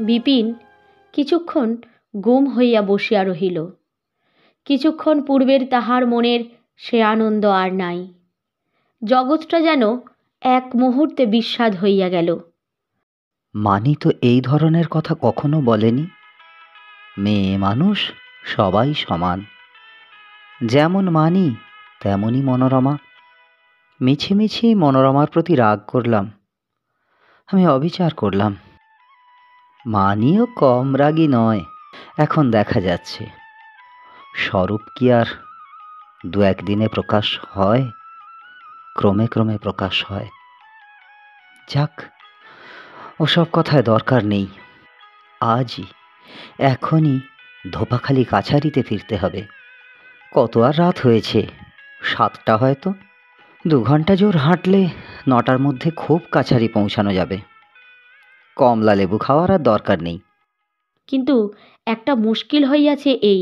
বিপিন কিছুক্ষণ গুম হইয়া বসিয়া রহিল। কিছুক্ষণ পূর্বের তাহার মনের সে আনন্দ আর নাই। জগৎটা যেন এক মুহূর্তে বিস্বাদ হইয়া গেল। মানি তো এই ধরনের কথা কখনো বলেনি। মেয়ে মানুষ সবাই সমান, যেমন মানি তেমনই মনোরমা। মিছিমিছি মনোরমার প্রতি রাগ করলাম, আমি অবিচার করলাম। মানিও কম রাগী নয়, এখন দেখা যাচ্ছে। স্বরূপ কি আর দু একদিনে প্রকাশ হয়? ক্রমে ক্রমে প্রকাশ হয়। যাক, ওসব কথায় দরকার নেই। আজই এখনই ধোপাখালি কাছারিতে ফিরতে হবে। কত আর রাত হয়েছে? 7টা হয়তো। 2 ঘন্টা জোর হাঁটলে 9টার মধ্যে খুব কাছারি পৌঁছানো যাবে। কমলা লেবু খাওয়ার আর দরকার নেই। কিন্তু একটা মুশকিল হইয়াছে এই,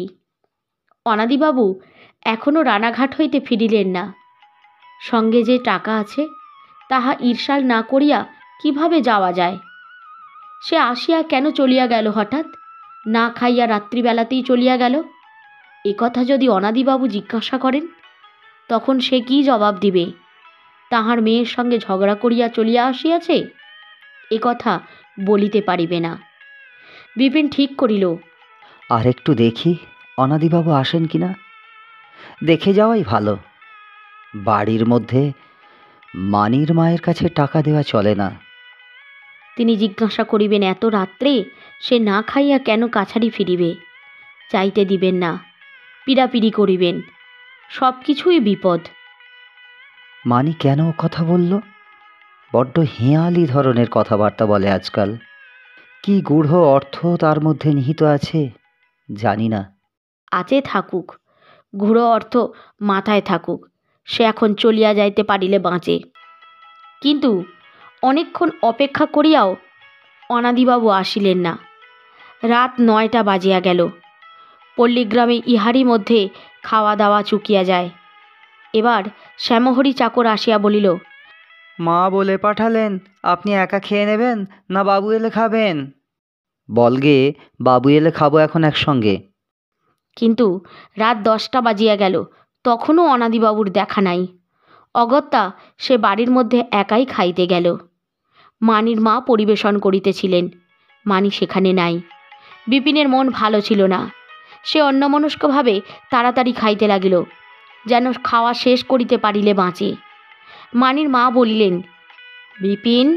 অনাদিবাবু এখনও রানাঘাট হইতে ফিরিলেন না। সঙ্গে যে টাকা আছে তাহা ঈর্ষাল না করিয়া কিভাবে যাওয়া যায়? সে আসিয়া কেন চলিয়া গেল হঠাৎ? না খাইয়া রাত্রিবেলাতেই চলিয়া গেল। এ কথা যদি অনাদিবাবু জিজ্ঞাসা করেন, তখন সে কি জবাব দিবে? তাহার মেয়ের সঙ্গে ঝগড়া করিয়া চলিয়া আসিয়াছে, এ কথা বলিতে পারিবে না। বিপিন ঠিক করিল, আর একটু দেখি অনাদিবাবু আসেন কিনা। দেখে যাওয়াই ভালো। বাড়ির মধ্যে মানির মায়ের কাছে টাকা দেওয়া চলে না। তিনি জিজ্ঞাসা করিবেন এত রাত্রে সে না খাইয়া কেন কাছারি ফিরিবে। চাইতে দিবেন না, পীড়াপিড়ি করিবেন, সব কিছুই বিপদ। মানি কেন কথা বলল? বড্ড হেঁয়ালি ধরনের কথাবার্তা বলে আজকাল। কি গূঢ় অর্থ তার মধ্যে নিহিত আছে জানি না। আছে থাকুক, গূঢ় অর্থ মাথায় থাকুক, সে এখন চলিয়া যাইতে পারিলে বাঁচে। কিন্তু অনেকক্ষণ অপেক্ষা করিয়াও অনাদিবাবু আসিলেন না। রাত 9টা বাজিয়া গেল। পল্লীগ্রামে ইহারই মধ্যে খাওয়া দাওয়া চুকিয়া যায়। এবার শ্যামহরি চাকর আসিয়া বলিল, মা বলে পাঠালেন আপনি একা খেয়ে নেবেন না বাবু এলে খাবেন? বলগে বাবু এলে খাবো এখন একসঙ্গে। কিন্তু রাত 10টা বাজিয়া গেল, তখনও অনাদিবাবুর দেখা নাই। অগত্যা সে বাড়ির মধ্যে একাই খাইতে গেল। মানির মা পরিবেশন করিতেছিলেন, মানি সেখানে নাই। বিপিনের মন ভালো ছিল না। সে অন্যমনস্কভাবে তাড়াতাড়ি খাইতে লাগিল, যেন খাওয়া শেষ করিতে পারিলে বাঁচে। মানির মা বলিলেন, বিপিন,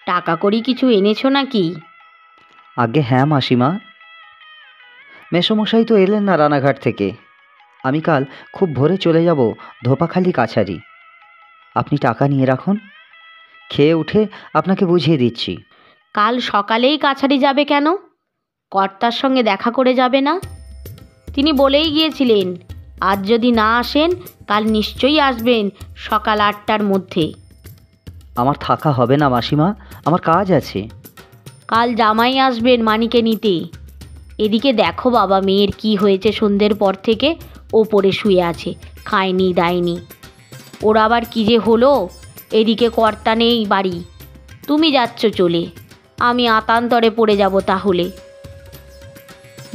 টাকা কড়ি কিছু এনেছ নাকি? আগে হ্যাঁ মাসিমা। মেসোমশাই তো এলেন না রানাঘাট থেকে। আমি কাল খুব ভোরে চলে যাব ধোপাখালি কাছারি। আপনি টাকা নিয়ে রাখুন, খেয়ে উঠে আপনাকে বুঝিয়ে দিচ্ছি। কাল সকালেই কাছারি যাবে কেন? কর্তার সঙ্গে দেখা করে যাবে না? তিনি বলেই গিয়েছিলেন আজ যদি না আসেন কাল নিশ্চয়ই আসবেন সকাল 8টার মধ্যে। আমার থাকা হবে না মাসিমা, আমার কাজ আছে। কাল জামাই আসবেন মানিকে নিতে। এদিকে দেখো বাবা, মেয়ের কি হয়েছে সন্ধ্যের পর থেকে ওপরে শুয়ে আছে, খায়নি দায়নি। ওর আবার কী যে হলো, এদিকে কর্তা নেই বাড়ি, তুমি যাচ্ছ চলে, আমি আতান্তরে পড়ে যাব তাহলে।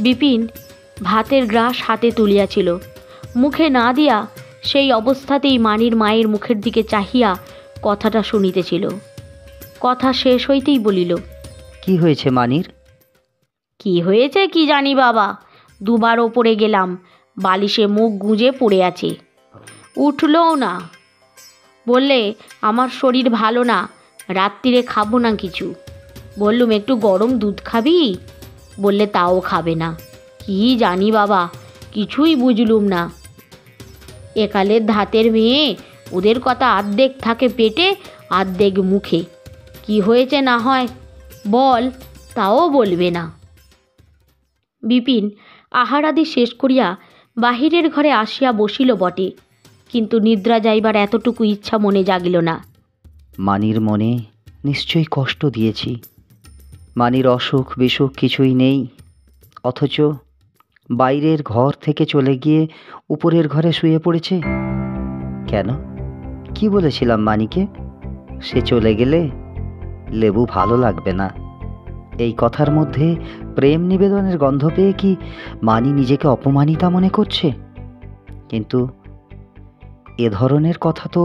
বিপিন ভাতের গ্রাস হাতে তুলিয়াছিল, মুখে না দিয়া সেই অবস্থাতেই মানির মায়ের মুখের দিকে চাহিয়া কথাটা শুনিতেছিল। কথা শেষ হইতেই বলিল, কি হয়েছে মানির? কি হয়েছে কি জানি বাবা, দুবার ওপরে গেলাম, বালিশে মুখ গুঁজে পড়ে আছে, উঠলও না। বললে আমার শরীর ভালো না, রাত্রিরে খাবো না কিছু। বললুম একটু গরম দুধ খাবি, বললে তাও খাবে না। কি জানি বাবা, কিছুই বুঝলুম না। একালের ধাতের মেয়ে, ওদের কথা আর্ধেক থাকে পেটে আর্ধেক মুখে। কি হয়েছে না হয় বল, তাও বলবে না। বিপিন আহারাদি শেষ করিয়া বাহিরের ঘরে আসিয়া বসিল বটে, কিন্তু নিদ্রা যাইবার এতটুকু ইচ্ছা মনে জাগিল না। মানির মনে নিশ্চয়ই কষ্ট দিয়েছি। মানির অসুখ বিসুখ কিছুই নেই, অথচ বাইরের ঘর থেকে চলে গিয়ে উপরের ঘরে শুয়ে পড়েছে। কেন? কি বলেছিলাম মানিকে? সে চলে গেলে লেবু ভালো লাগবে না। এই কথার মধ্যে প্রেম নিবেদনের গন্ধ পেয়ে কি মানি নিজেকে অপমানিতা মনে করছে? কিন্তু এ ধরনের কথা তো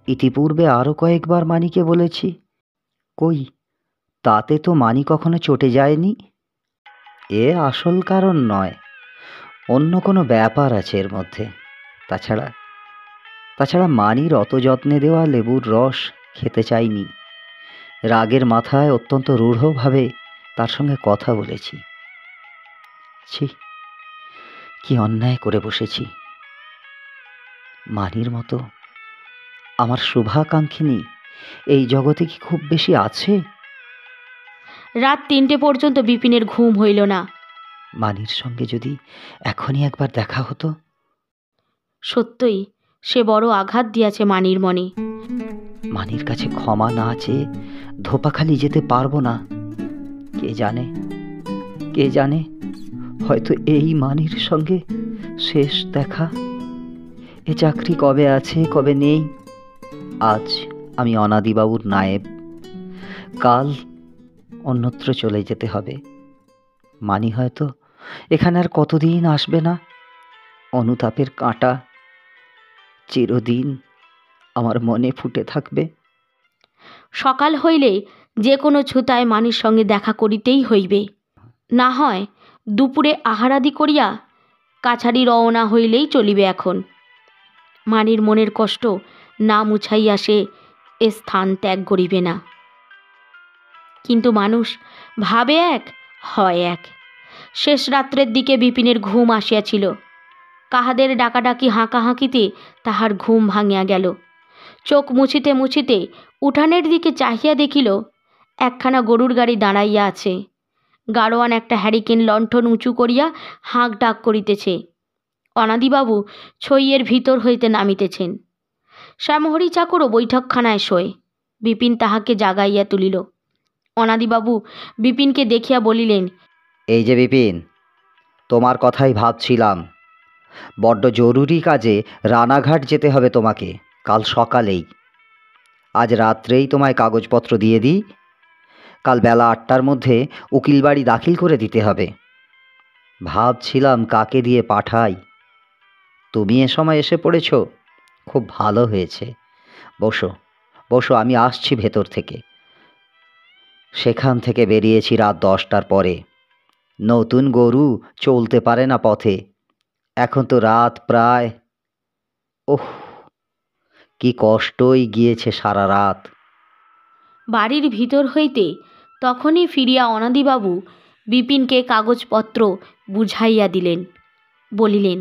ইতিপূর্বে আরও কয়েকবার মানিকে বলেছি। কই, তাতে তো মানি কখনো চটে যায়নি। এ আসল কারণ নয়, অন্য কোনো ব্যাপার আছে এর মধ্যে। তাছাড়া তাছাড়া মানির অত যত্নে দেওয়া লেবুর রস খেতে চাইনি। রাগের মাথায় অত্যন্ত রূঢ়ভাবে তার সঙ্গে কথা বলেছি। ছি, কি অন্যায় করে বসেছি। মানির মতো আমার শুভাকাঙ্ক্ষিনী এই জগতে কি খুব বেশি আছে? রাত 3টে পর্যন্ত বিপিনের ঘুম হইল না। মানির সঙ্গে যদি এখনই একবার দেখা হতো। সত্যই সে বড় আঘাত দিয়াছে মানির মনে। মানির কাছে ক্ষমা না চেয়ে ধোপাখালি যেতে পারবো না। কে জানে, কে জানে, হয়তো এই মানির সঙ্গে শেষ দেখা। এ চাকরি কবে আছে কবে নেই। আজ আমি অনাদিবাবুর নায়েব, কাল অন্যত্র চলে যেতে হবে। মানি হয়তো এখানে আর কতদিন আসবে না। অনুতাপের কাঁটা চিরদিন আমার মনে ফুটে থাকবে। সকাল হইলে যে কোনো ছুতায় মানির সঙ্গে দেখা করিতেই হইবে। না হয় দুপুরে আহারাদি করিয়া কাছারি রওনা হইলেই চলিবে। এখন মানির মনের কষ্ট না মুছাইয়া সে এ স্থান ত্যাগ করিবে না। কিন্তু মানুষ ভাবে এক, হয় এক। শেষ রাত্রের দিকে বিপিনের ঘুম আসিয়াছিল। কাহাদের ডাকাডাকি হাঁকাহাঁকিতে তাহার ঘুম ভাঙিয়া গেল। চোখ মুছিতে মুছিতে উঠানের দিকে চাহিয়া দেখিল একখানা গরুর গাড়ি দাঁড়াইয়া আছে। গাড়োয়ান একটা হ্যারিকেন লণ্ঠন উঁচু করিয়া হাঁক ডাক করিতেছে। অনাদিবাবু ছইয়ের ভিতর হইতে নামিতেছেন। শ্যামহরি চাকরও বৈঠকখানায় শোয়। বিপিন তাহাকে জাগাইয়া তুলিল। অনাদিবাবু বিপিনকে দেখিয়া বলিলেন, এই যে বিপিন, তোমার কথাই ভাবছিলাম। বড্ড জরুরি কাজে রানাঘাট যেতে হবে তোমাকে কাল সকালেই। আজ রাত্রেই তোমায় কাগজপত্র দিয়ে দিই। কাল বেলা 8টার মধ্যে উকিল বাড়ি দাখিল করে দিতে হবে। ভাবছিলাম কাকে দিয়ে পাঠাই। তুমি এ সময় এসে পড়েছ, খুব ভালো হয়েছে। বসো বসো, আমি আসছি ভেতর থেকে। সেখান থেকে বেরিয়েছি রাত 10টার পরে। নতুন গরু চলতে পারে না পথে। এখন তো রাত প্রায়, ওহ, কি কষ্টই গিয়েছে সারা রাত। বাড়ির ভিতর হইতে তখনই ফিরিয়া অনাদিবাবু বিপিনকে কাগজপত্র বুঝাইয়া দিলেন। বলিলেন,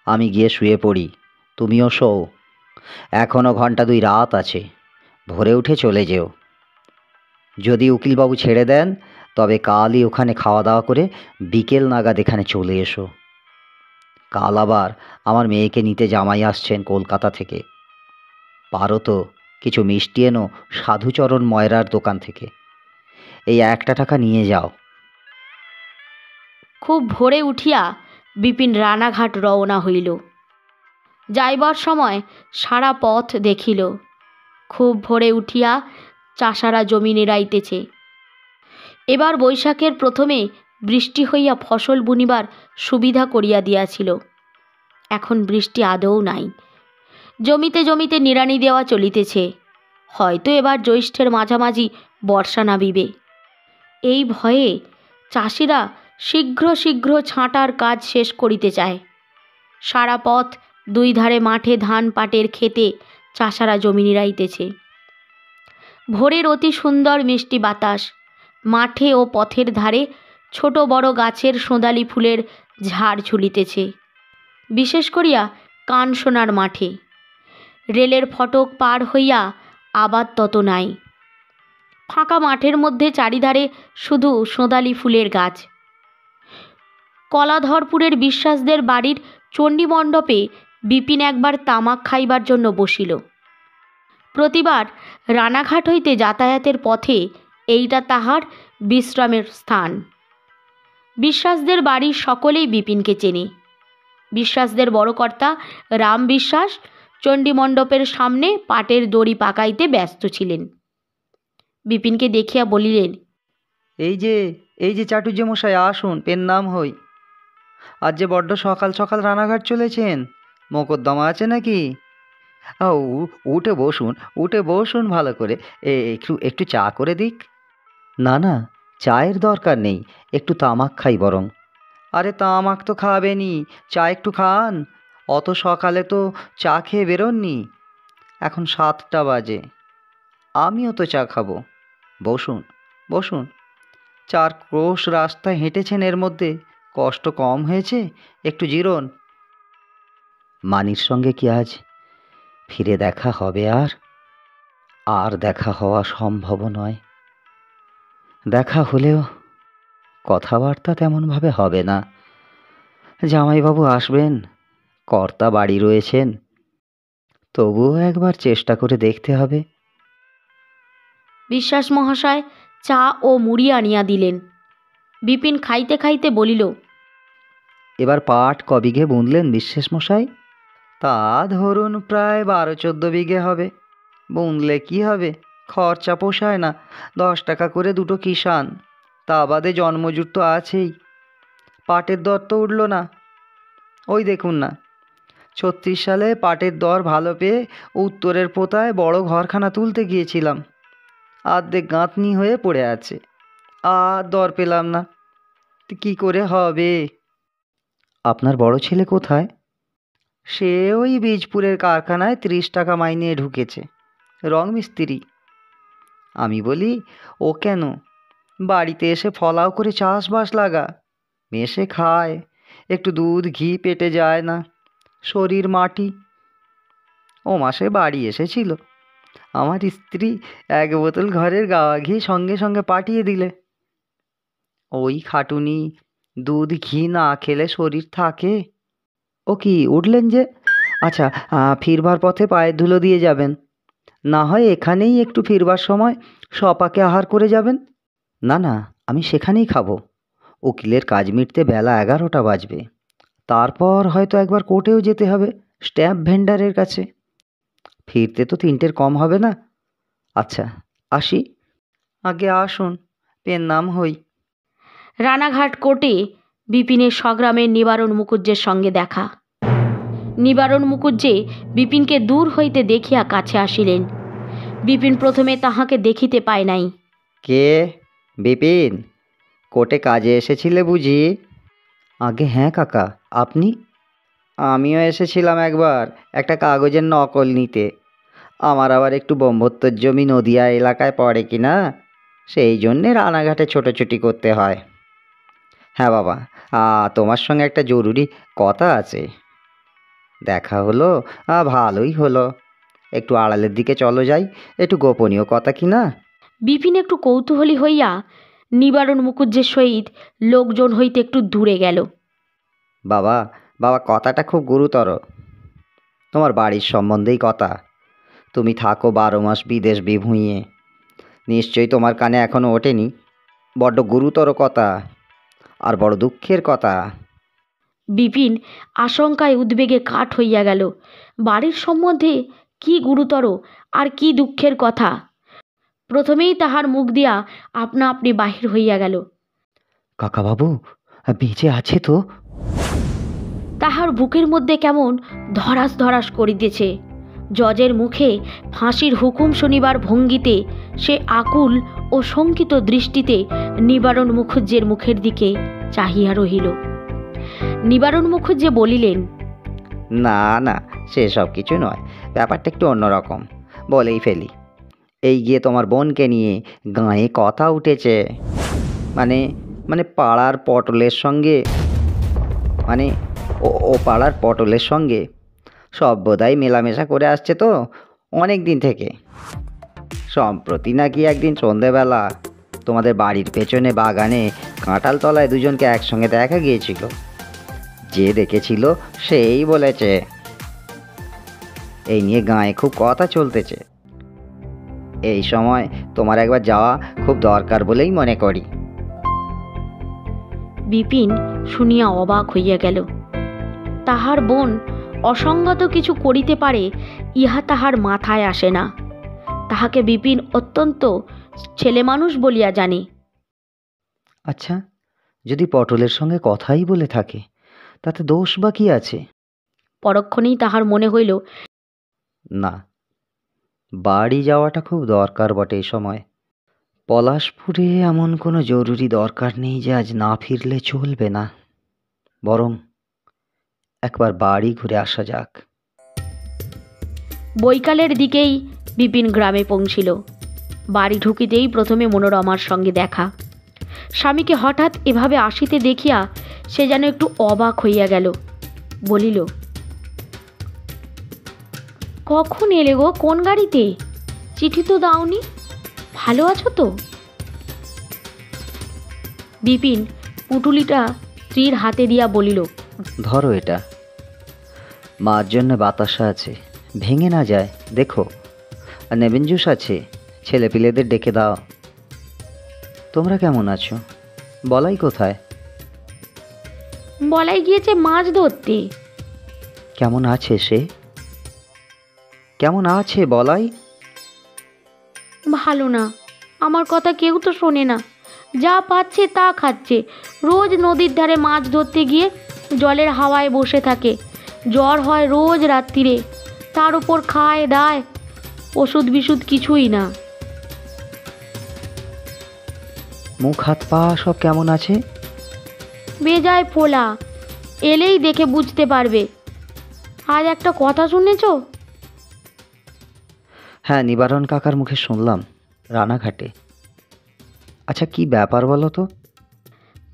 আমি গিয়ে শুয়ে পড়ি, তুমিও শোও। এখনও ঘন্টা 2 রাত আছে। ভোরে উঠে চলে যেও। যদি উকিলবাবু ছেড়ে দেন তবে কালই ওখানে খাওয়া দাওয়া করে বিকেল নাগাদ এখানে চলে এসো। কাল আবার আমার মেয়েকে নিতে জামাই আসছেন কলকাতা থেকে। পারো তো কিছু মিষ্টি এনো সাধুচরণ ময়রার দোকান থেকে। এই 1টা টাকা নিয়ে যাও। খুব ভোরে উঠিয়া বিপিন রানাঘাট রওনা হইল। যাইবার সময় সারা পথ দেখিল খুব ভোরে উঠিয়া চাষারা জমি নিড়াইতেছে। এবার বৈশাখের প্রথমে বৃষ্টি হইয়া ফসল বুনিবার সুবিধা করিয়া দিয়াছিল। এখন বৃষ্টি আদৌ নাই। জমিতে জমিতে নিড়ানি দেওয়া চলিতেছে। হয়তো এবার জ্যৈষ্ঠের মাঝামাঝি বর্ষা নামিবে। এই ভয়ে চাষিরা শীঘ্র শীঘ্র ছাঁটার কাজ শেষ করিতে চায়। সারা পথ 2 ধারে মাঠে ধান পাটের খেতে চাষারা জমি নিড়াইতেছে। ভোরের অতি সুন্দর মিষ্টি বাতাস। মাঠে ও পথের ধারে ছোট বড় গাছের সোঁদালি ফুলের ঝাড় ঝুলিতেছে। বিশেষ করিয়া কানসোনার মাঠে। রেলের ফটক পার হইয়া আবার তত নাই। ফাঁকা মাঠের মধ্যে চারিধারে শুধু সোঁদালি ফুলের গাছ। কলাধরপুরের বিশ্বাসদের বাড়ির চণ্ডীমণ্ডপে বিপিন একবার তামাক খাইবার জন্য বসিল। প্রতিবার রানাঘাট হইতে যাতায়াতের পথে এইটা তাহার বিশ্রামের স্থান। বিশ্বাসদের বাড়ির সকলেই বিপিনকে চেনে। বিশ্বাসদের বড় কর্তা রাম বিশ্বাস চণ্ডীমণ্ডপের সামনে পাটের দড়ি পাকাইতে ব্যস্ত ছিলেন। বিপিনকে দেখিয়া বলিলেন, এই যে চাটুর্য মশাই, আসুন, পেন নাম হই। আজ যে বড্ড সকাল সকাল রানাঘাট চলেছেন, মোকদ্দমা আছে নাকি? উঠে বসুন ভালো করে। একটু চা করে দিক? না না, চায়ের দরকার নেই, একটু তামাক খাই বরং। আরে তামাক তো খাবেনি, চা একটু খান। অত সকালে তো চা খেয়ে বেরোননি, এখন 7টা বাজে। আমিও তো চা খাবো। বসুন বসুন, 4 ক্রোশ রাস্তায় হেঁটেছেন, এর মধ্যে কষ্ট কম হয়েছে? একটু জিরোন। মানির সঙ্গে কি আজ ফিরে দেখা হবে? আর দেখা হওয়া সম্ভব নয়। দেখা হলেও কথাবার্তা তেমনভাবে হবে না। জামাইবাবু আসবেন, কর্তা বাড়ি রয়েছেন, তবুও একবার চেষ্টা করে দেখতে হবে। বিশ্বাস মহাশয় চা ও মুড়ি আনিয়া দিলেন। বিপিন খাইতে খাইতে বলিল, এবার পাট কবিঘে বুনলেন বিশ্বাস মশাই? তা ধরুন প্রায় 12-14 বিঘে হবে। বুনলে কি হবে, খরচা পোষায় না। 10 টাকা করে 2টো কিষান, তা বাদে জন্মজুট তো আছেই। পাটের দর তো উঠল না। ওই দেখুন না, 36 সালে পাটের দর ভালো পেয়ে উত্তরের পোতায় বড় ঘরখানা তুলতে গিয়েছিলাম, অর্ধেক গাঁথনি হয়ে পড়ে আছে, আর দর পেলাম না। কি করে হবে? আপনার বড় ছেলে কোথায়? সে ওই বীজপুরের কারখানায় 30 টাকা মাইনে ঢুকেছে, রং মিস্ত্রি। আমি বলি, ও কেন, বাড়িতে এসে ফলাও করে চাষবাস লাগা, মেশে খায়, একটু দুধ ঘি পেটে যায় না, শরীর মাটি। ও মাসে বাড়ি এসেছিল, আমার স্ত্রী 1 বোতল ঘরের গাওয়া ঘি সঙ্গে সঙ্গে পাঠিয়ে দিলে। ওই খাটুনি, দুধ ঘি না খেলে শরীর থাকে? ও কি উঠলেন যে? আচ্ছা, ফিরবার পথে পায়ের ধুলো দিয়ে যাবেন, না হয় এখানেই একটু ফিরবার সময় সপাকে আহার করে যাবেন। না না, আমি সেখানেই খাবো। উকিলের কাজ মিটতে বেলা 11টা বাজবে, তারপর হয়তো একবার কোর্টেও যেতে হবে, স্ট্যাম্প ভেন্ডারের কাছে। ফিরতে তো 3টের কম হবে না। আচ্ছা, আসি। আগে আসুন, পেন নাম হই। রানাঘাট কোর্টে বিপিনের স্বগ্রামের নিবারণ মুখুজ্জের সঙ্গে দেখা। নিবারণ মুখুজ্জে বিপিনকে দূর হইতে দেখিয়া কাছে আসিলেন। বিপিন প্রথমে তাহাকে দেখিতে পায় নাই। কে? বিপিন, কোর্টে কাজে এসেছিলে বুঝি? আগে হ্যাঁ কাকা, আপনি? আমিও এসেছিলাম একবার একটা কাগজের নকল নিতে। আমার আবার একটু ব্রহ্মোত্তর জমি নদিয়া এলাকায় পড়ে কি না, সেই জন্যে রানাঘাটে ছোটোছুটি করতে হয়। হ্যাঁ বাবা, তোমার সঙ্গে একটা জরুরি কথা আছে। দেখা হলো, ভালোই হলো। একটু আড়ালের দিকে চলো যাই, একটু গোপনীয় কথা কি না? বিপিন একটু কৌতূহলী হইয়া নিবারণ মুখুজ্জের সহিত লোকজন হইতে একটু দূরে গেল। বাবা, কথাটা খুব গুরুতর। তোমার বাড়ির সম্বন্ধেই কথা। তুমি থাকো 12 মাস বিদেশ বিভুঁইয়ে, নিশ্চয়ই তোমার কানে এখনো ওঠেনি। বড্ড গুরুতর কথা, আর বড় দুঃখের কথা। বিপিন আশঙ্কায় উদ্বেগে কাঠ হইয়া গেল। বাড়ির সম্বন্ধে কি গুরুতর আর কি দুঃখের কথা, প্রথমেই তাহার মুখ দিয়া আপনা আপনি বাহির হইয়া গেল। কাকাবাবু বেঁচে আছে তো? তাহার বুকের মধ্যে কেমন ধরাস ধরাস করিতেছে। জজের মুখে ফাঁসির হুকুম শুনিবার ভঙ্গিতে সে আকুল ও শঙ্কিত দৃষ্টিতে নিবারণ মুখুজ্জের মুখের দিকে চাহিয়া রহিল। নিবারণ মুখুজ্জে বলিলেন, না না, সেসব কিছু নয়, ব্যাপারটা একটু অন্যরকম, বলেই ফেলি। এই গিয়ে তোমার বোনকে নিয়ে গাঁয়ে কথা উঠেছে। মানে পাড়ার পটলের সঙ্গে, মানে ও পাড়ার পটলের সঙ্গে সভ্যতাই মেলামেশা করে আসছে তো অনেক দিন থেকে। সম্প্রতি নাকি একদিন সন্ধেবেলা তোমাদের বাড়ির পেছনে বাগানে কাঁঠাল তলায় দুজনকে একসঙ্গে দেখা গিয়েছিল। যে দেখেছিল সেই বলেছে। এই নিয়ে গাঁয়ে খুব কথা চলতেছে। এই সময় তোমার একবার যাওয়া খুব দরকার বলেই মনে করি। বিপিন শুনিয়া অবাক হইয়া গেল। তাহার বোন অসঙ্গত কিছু করিতে পারে ইহা তাহার মাথায় আসে না। তাহাকে বিপিন অত্যন্ত ছেলেমানুষ বলিয়া জানে। আচ্ছা, যদি পটলের সঙ্গে কথাই বলে থাকে তাতে দোষ বা কি আছে? পরক্ষণেই তাহার মনে হইল, না, বাড়ি যাওয়াটা খুব দরকার বটে এই সময়। পলাশপুরে এমন কোনো জরুরি দরকার নেই যে আজ না ফিরলে চলবে না। বরং একবার বাড়ি ঘুরে আসা যাক। বৈকালের দিকেই বিপিন গ্রামে পৌঁছিল। বাড়ি ঢুকিতেই প্রথমে মনোরমার সঙ্গে দেখা। স্বামীকে হঠাৎ এভাবে আসিতে দেখিয়া সে যেন একটু অবাক হইয়া গেল। বলিল, কখন এলে গো? কোন গাড়িতে? চিঠি তো দাওনি। ভালো আছো তো? বিপিন পুটুলিটা স্ত্রীর হাতে দিয়া বলিল, ধরো এটা, মার জন্য বাতাসা আছে, ভেঙে না যায় দেখো। আর নেবেন জুস আছে, ছেলে পিলেদের ডেকে দাও। তোমরা কেমন আছো? বলাই কোথায়? বলাই গিয়েছে মাছ ধরতে। কেমন আছে সে? কেমন আছে বলাই? ভালো না, আমার কথা কেউ তো শোনে না। যা পাচ্ছে তা খাচ্ছে। রোজ নদীর ধারে মাছ ধরতে গিয়ে জলের হাওয়ায় বসে থাকে। জ্বর হয় রোজ রাত্রিরে, তার উপর খায় দায়, ওষুধ বিশুধ কিছুই না। মুখ হাত পা সব কেমন আছে? বেজায় ফোলা, এলেই দেখে বুঝতে পারবে। আজ একটা কথা শুনেছ? হ্যাঁ, নিবারণ কাকার মুখে শুনলাম, রানাঘাটে। আচ্ছা, কি ব্যাপার বলো তো?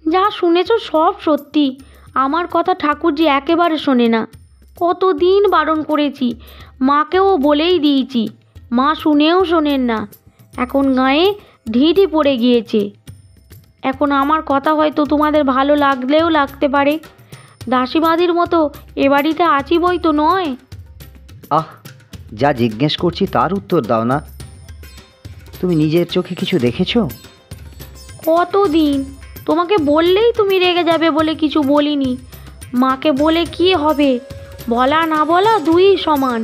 যা শুনেছ সব সত্যি। আমার কথা ঠাকুরজি একেবারে শোনে না। কতদিন বারণ করেছি, মাকেও বলেই দিয়েছি, মা শুনেও শোনেন না। এখন গায়ে ঢিঢি পড়ে গিয়েছে। এখন আমার কথা হয়তো তোমাদের ভালো লাগলেও লাগতে পারে। দাসীবাদীর মতো এ বাড়িতে আছি বই তো নয়। আহ, যা জিজ্ঞেস করছি তার উত্তর দাও না। তুমি নিজের চোখে কিছু দেখেছো? কতদিন? তোমাকে বললেই তুমি রেগে যাবে বলে কিছু বলিনি। মাকে বলে কি হবে? বলা না বলা দুই সমান।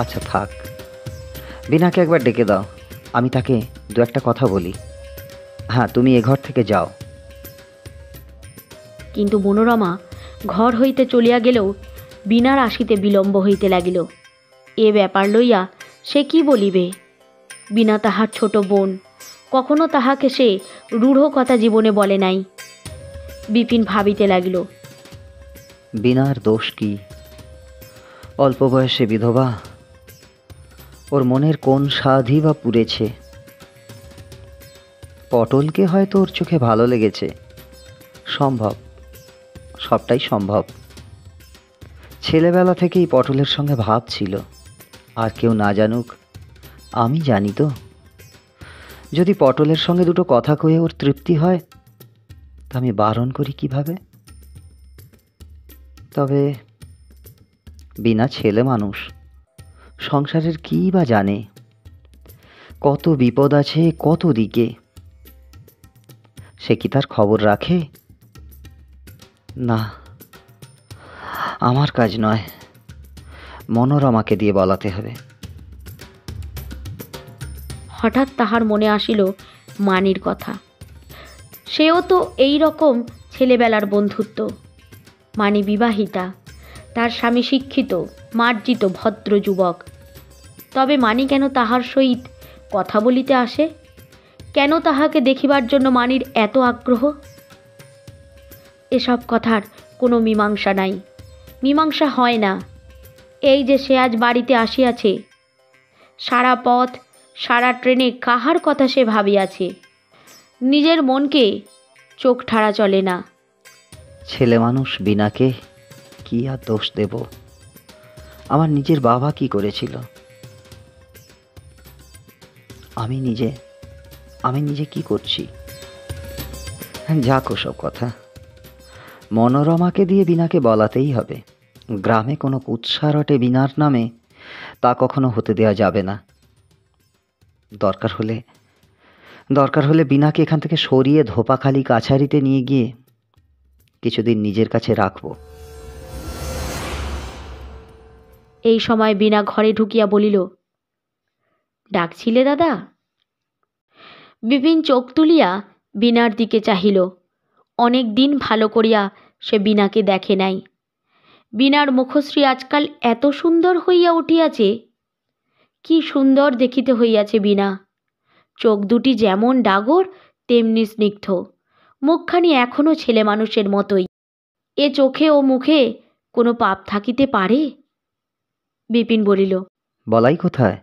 আচ্ছা থাক, বিনাকে একবার ডেকে দাও, আমি তাকে দু একটা কথা বলি। হ্যাঁ, তুমি এ ঘর থেকে যাও। কিন্তু মনোরমা ঘর হইতে চলিয়া গেলেও বিনার আসিতে বিলম্ব হইতে লাগিল। এ ব্যাপার লইয়া সে কি বলিবে? বিনা তাহার ছোট বোন, কখনো তাহাকে সে রূঢ় কথা জীবনে বলে নাই। বিপিন ভাবিতে লাগিল, বিনার দোষ কি? অল্প বয়সে বিধবা, ওর মনের কোন সাধই বা পুড়েছে? পটলকে হয়তো ওর চোখে ভালো লেগেছে, সম্ভব, সবটাই সম্ভব। ছেলেবেলা থেকেই পটলের সঙ্গে ভাব ছিল, আর কেউ না জানুক, আমি জানি তো। যদি পটলের সঙ্গে দুটো কথা কয়ে ওর তৃপ্তি হয়, তা আমি বারণ করি কিভাবে? তবে বিনা ছেলে মানুষ, সংসারের কী বা জানে? কত বিপদ আছে কত দিকে, সে কি তার খবর রাখে? না, আমার কাজ নয়, মনোরমাকে দিয়ে বলাতে হবে। হঠাৎ তাহার মনে আসিল মানির কথা। সেও তো এই রকম ছেলেবেলার বন্ধুত্ব। মানি বিবাহিতা, তার স্বামী শিক্ষিত মার্জিত ভদ্র যুবক। তবে মানি কেন তাহার সহিত কথা বলিতে আসে? কেন তাহাকে দেখিবার জন্য মানির এত আগ্রহ? এসব কথার কোনো মীমাংসা নাই, মীমাংসা হয় না। এই যে সে আজ বাড়িতে আসিয়াছে, সারা পথ সারা ট্রেনে কাহার কথা সে ভাবিয়াছে? নিজের মনকে চোখ ঠাড়া চলে না। ছেলে মানুষ বিনাকে কি আর দোষ দেব? আমার নিজের বাবা কি করেছিল? আমি নিজে কি করছি? যাক ওসব কথা, মনোরমাকে দিয়ে বিনাকে বলাতেই হবে। গ্রামে কোনো কুৎসা রটে বিনার নামে, তা কখনো হতে দেওয়া যাবে না। দরকার হলে দরকার হলে বিনাকে এখান থেকে সরিয়ে ধোপাখালি কাছারিতে নিয়ে গিয়ে কিছুদিন নিজের কাছে রাখব। এই সময় বিনা ঘরে ঢুকিয়া বলিল, ডাকছিলে দাদা? বিপিন চোখ তুলিয়া বিনার দিকে চাহিল। অনেক দিন ভালো করিয়া সে বিনাকে দেখে নাই। বিনার মুখশ্রী আজকাল এত সুন্দর হইয়া উঠিয়াছে। কি সুন্দর দেখিতে হইয়াছে বিনা। চোখ দুটি যেমন ডাগর তেমনি স্নিগ্ধ, মুখখানি এখনও ছেলে মানুষের মতোই। এ চোখে ও মুখে কোনো পাপ থাকিতে পারে? বিপিন বলিল, বলাই কোথায়?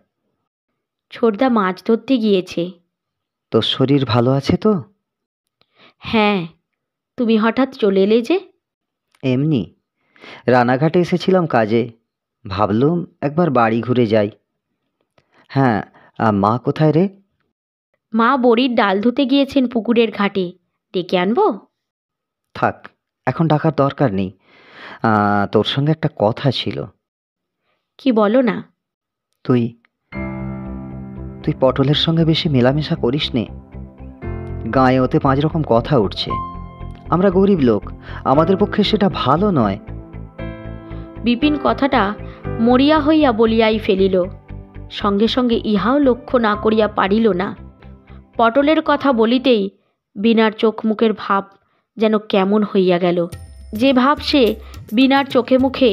ছোটদা মাছ ধরতে গিয়েছে। তোর শরীর ভালো আছে তো? হ্যাঁ, তুমি হঠাৎ চলে এলে যে? এমনি রানাঘাটে এসেছিলাম কাজে, ভাবলুম একবার বাড়ি ঘুরে যাই। হ্যাঁ, মা কোথায় রে? মা বড়ির ডাল ধুতে গিয়েছেন পুকুরের ঘাটে। ডেকে আনবো? থাক, এখন ডাকার দরকার নেই। তোর সঙ্গে একটা কথা ছিল। কি বলো না। তুই তুই পটলের সঙ্গে বেশি মেলামেশা করিস নে। গায়ে ওতে 5 রকম কথা উঠছে। আমরা গরিব লোক, আমাদের পক্ষে সেটা ভালো নয়। বিপিন কথাটা মরিয়া হইয়া বলিয়াই ফেলিল। সঙ্গে সঙ্গে ইহাও লক্ষ্য না করিয়া পারিল না। পটলের কথা বলিতেই বিনার চোখ মুখের ভাব যেন কেমন হইয়া গেল, যে ভাব সে বিনার চোখে মুখে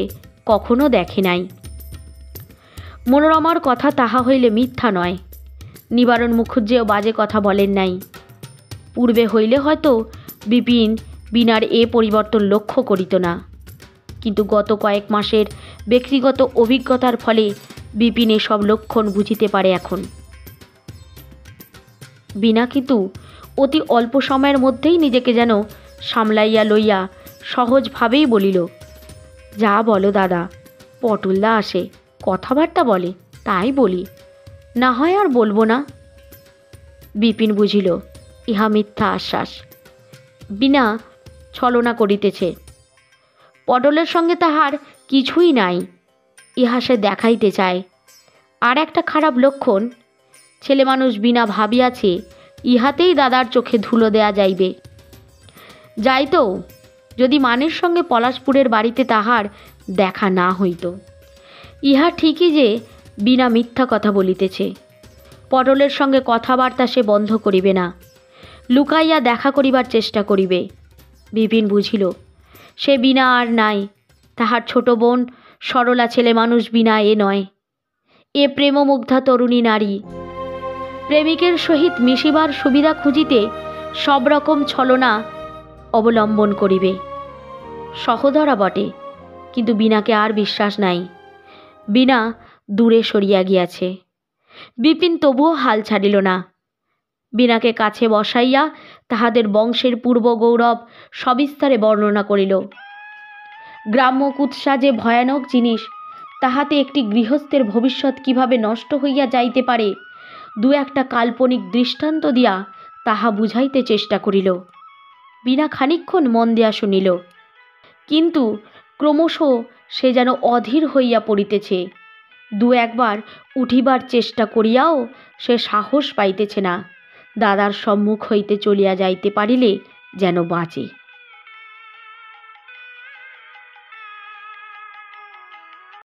কখনো দেখে নাই। মনোরমার কথা তাহা হইলে মিথ্যা নয়। নিবারণ মুখুজ্জেও বাজে কথা বলেন নাই। পূর্বে হইলে হয়তো বিপিন বিনার এ পরিবর্তন লক্ষ্য করিত না, কিন্তু গত কয়েক মাসের ব্যক্তিগত অভিজ্ঞতার ফলে বিপিন এসব লক্ষণ বুঝিতে পারে এখন। বিনা কিন্তু অতি অল্প সময়ের মধ্যেই নিজেকে যেন সামলাইয়া লইয়া সহজভাবেই বলিল, যা বলো দাদা, পটলদা আসে, কথাবার্তা বলে, তাই বলি, না হয় আর বলবো না। বিপিন বুঝিল ইহা মিথ্যা আশ্বাস। বিনা ছলনা করিতেছে। পটলের সঙ্গে তাহার কিছুই নাই, ইহা সে দেখাইতে চায়। আর একটা খারাপ লক্ষণ, ছেলে মানুষ বিনা ভাবিয়াছে ইহাতেই দাদার চোখে ধুলো দেয়া যাইবে। যাইতো যদি মানের সঙ্গে পলাশপুরের বাড়িতে তাহার দেখা না হইত। ইহা ঠিকই যে বিনা মিথ্যা কথা বলিতেছে। পটলের সঙ্গে কথাবার্তা সে বন্ধ করিবে না, লুকাইয়া দেখা করিবার চেষ্টা করিবে। বিপিন বুঝিল সে বিনা আর নাই। তাহার ছোট বোন সরলা ছেলে মানুষ বিনা এ নয়। এ প্রেমমুগ্ধা তরুণী নারী। প্রেমিকের সহিত মিশিবার সুবিধা খুঁজিতে সব রকম ছলনা অবলম্বন করিবে। সহোদরা বটে, কিন্তু বিনাকে আর বিশ্বাস নাই। বিনা দূরে সরিয়া গিয়াছে। বিপিন তবুও হাল ছাড়িল না। বিনাকে কাছে বসাইয়া তাহাদের বংশের পূর্ব গৌরব সবিস্তারে বর্ণনা করিল। গ্রাম্য কুৎসা যে ভয়ানক জিনিস, তাহাতে একটি গৃহস্থের ভবিষ্যৎ কিভাবে নষ্ট হইয়া যাইতে পারে, দু একটা কাল্পনিক দৃষ্টান্ত দিয়া তাহা বুঝাইতে চেষ্টা করিল। বিনা খানিকক্ষণ মন দিয়া শুনিল, কিন্তু ক্রমশ সে যেন অধীর হইয়া পড়িতেছে। দু একবার উঠিবার চেষ্টা করিয়াও সে সাহস পাইতেছে না। দাদার সম্মুখ হইতে চলিয়া যাইতে পারিলে যেন বাঁচে।